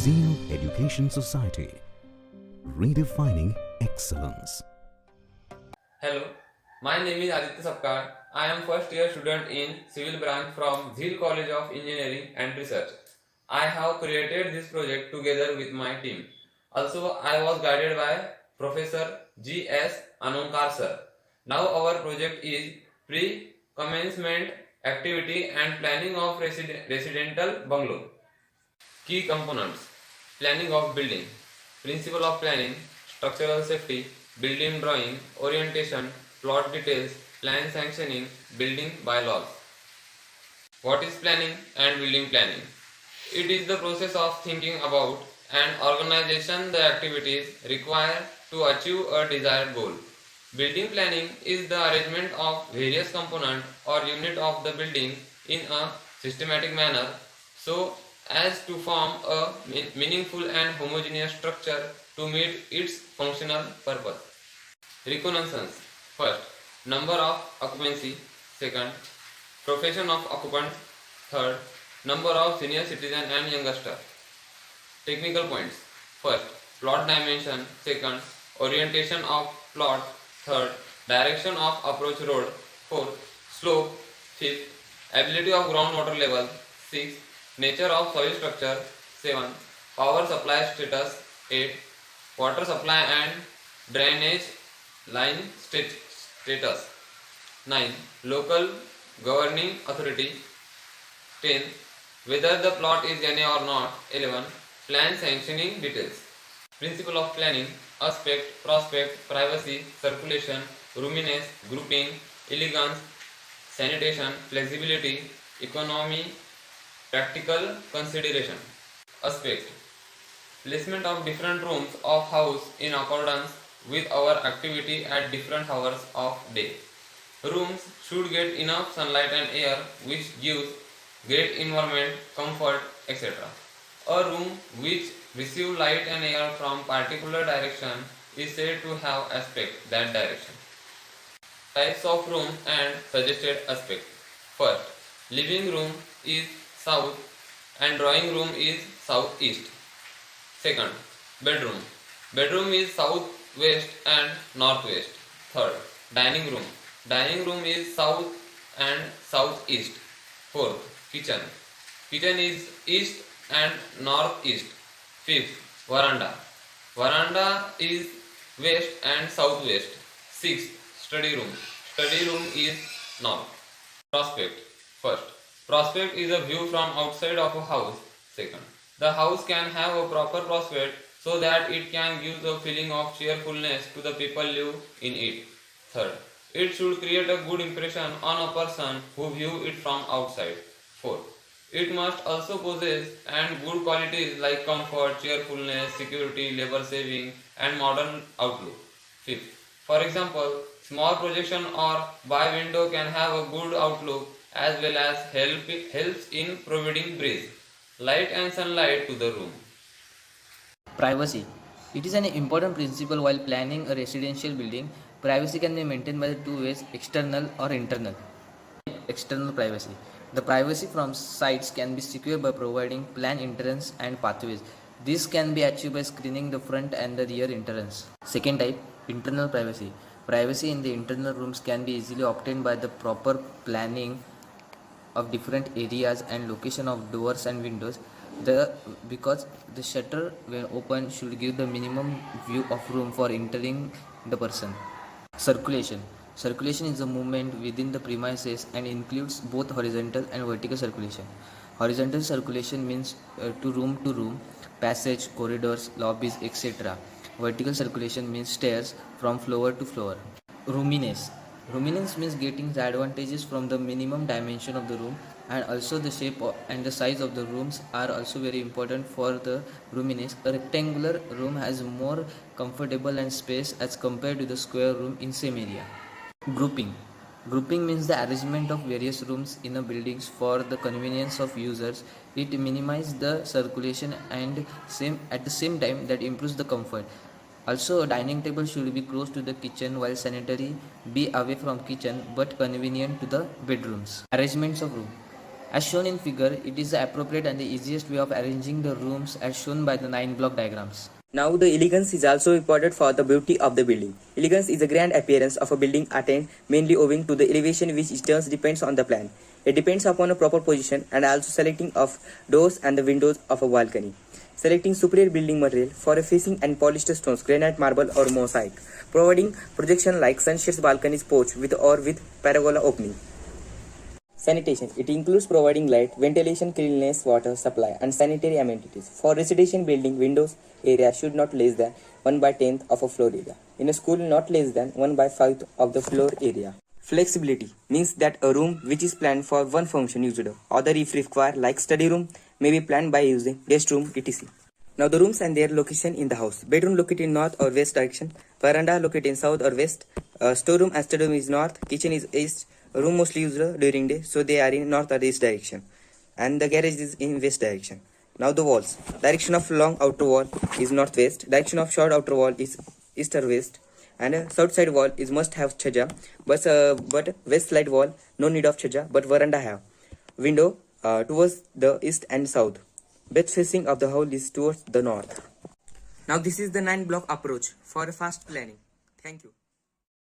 Zeal Education Society, redefining excellence. Hello, my name is Aditya Sapkar. I am first year student in civil branch from Zeal College of Engineering and Research. I have created this project together with my team. Also, I was guided by Professor G.S. Anonkar sir. Now our project is pre-commencement activity and planning of residential bungalow. Key components: planning of building, principle of planning, structural safety, building drawing, orientation, plot details, plan sanctioning, building bylaws. What is planning and building planning? It is the process of thinking about and organization the activities required to achieve a desired goal. Building planning is the arrangement of various components or unit of the building in a systematic manner so as to form a meaningful and homogeneous structure to meet its functional purpose. Reconnaissance: first, number of occupancy; second, profession of occupant; third, number of senior citizen and youngster. Technical points: first, plot dimension; second, orientation of plot; third, direction of approach road; fourth, slope; fifth, ability of groundwater level; sixth, nature of soil structure; 7. Power supply status; 8. Water supply and drainage line status; 9. Local governing authority; 10. Whether the plot is NA or not; 11. Plan sanctioning details. Principle of planning: aspect, prospect, privacy, circulation, roominess, grouping, elegance, sanitation, flexibility, economy, practical consideration. Aspect: placement of different rooms of house in accordance with our activity at different hours of day. Rooms should get enough sunlight and air which gives great environment, comfort, etc. A room which receives light and air from particular direction is said to have aspect that direction. Types of rooms and suggested aspect. First, living room is south and drawing room is southeast. Second, bedroom. Bedroom is southwest and northwest. Third, dining room. Dining room is south and southeast. Fourth, kitchen. Kitchen is east and northeast. Fifth, veranda. Veranda is west and southwest. Sixth, study room. Study room is north. Prospect. First, prospect is a view from outside of a house. Second, the house can have a proper prospect so that it can give the feeling of cheerfulness to the people live in it. Third, it should create a good impression on a person who view it from outside. Fourth, it must also possess and good qualities like comfort, cheerfulness, security, labor saving, and modern outlook. Fifth, for example, small projection or by window can have a good outlook as well as helps in providing breeze, light and sunlight to the room. Privacy. It is an important principle while planning a residential building. Privacy can be maintained by the two ways, external or internal. External privacy. The privacy from sites can be secured by providing plan entrance and pathways. This can be achieved by screening the front and the rear entrance. Second type, internal privacy. Privacy in the internal rooms can be easily obtained by the proper planning of different areas and location of doors and windows. Because the shutter when open should give the minimum view of room for entering the person. Circulation. Circulation is a movement within the premises and includes both horizontal and vertical circulation. Horizontal circulation means to room, passage, corridors, lobbies, etc. Vertical circulation means stairs from floor to floor. Roominess. Roominess means getting the advantages from the minimum dimension of the room, and also the shape and the size of the rooms are also very important for the roominess. A rectangular room has more comfortable and space as compared to the square room in same area. Grouping. Grouping means the arrangement of various rooms in a buildings for the convenience of users. It minimizes the circulation and at the same time that improves the comfort. Also, a dining table should be close to the kitchen while sanitary be away from kitchen but convenient to the bedrooms. Arrangements of room. As shown in figure, it is the appropriate and the easiest way of arranging the rooms as shown by the 9 block diagrams. Now the elegance is also important for the beauty of the building. Elegance is the grand appearance of a building attained mainly owing to the elevation which in turn depends on the plan. It depends upon a proper position and also selecting of doors and the windows of a balcony. Selecting superior building material for a facing and polished stones, granite, marble or mosaic. Providing projection like sunshades, balconies, porch with or with parabola opening. Sanitation. It includes providing light, ventilation, cleanliness, water supply, and sanitary amenities. For residential building, windows area should not less than 1/10 of a floor area. In a school, not less than 1/5 of the floor area. Flexibility means that a room which is planned for one function used, other if required, like study room, may be planned by using guest room, etc. Now the rooms and their location in the house. Bedroom located in north or west direction. Veranda located in south or west. Storeroom and study room is north. Kitchen is east. Room mostly used during day, so they are in north or east direction, and the garage is in west direction. Now the walls. Direction of long outer wall is northwest. Direction of short outer wall is east or west, and south side wall is must have chhaja, but west side wall no need of chhaja, but veranda have window towards the east and south. Best facing of the whole is towards the north. Now this is the 9 block approach for a fast planning. Thank you.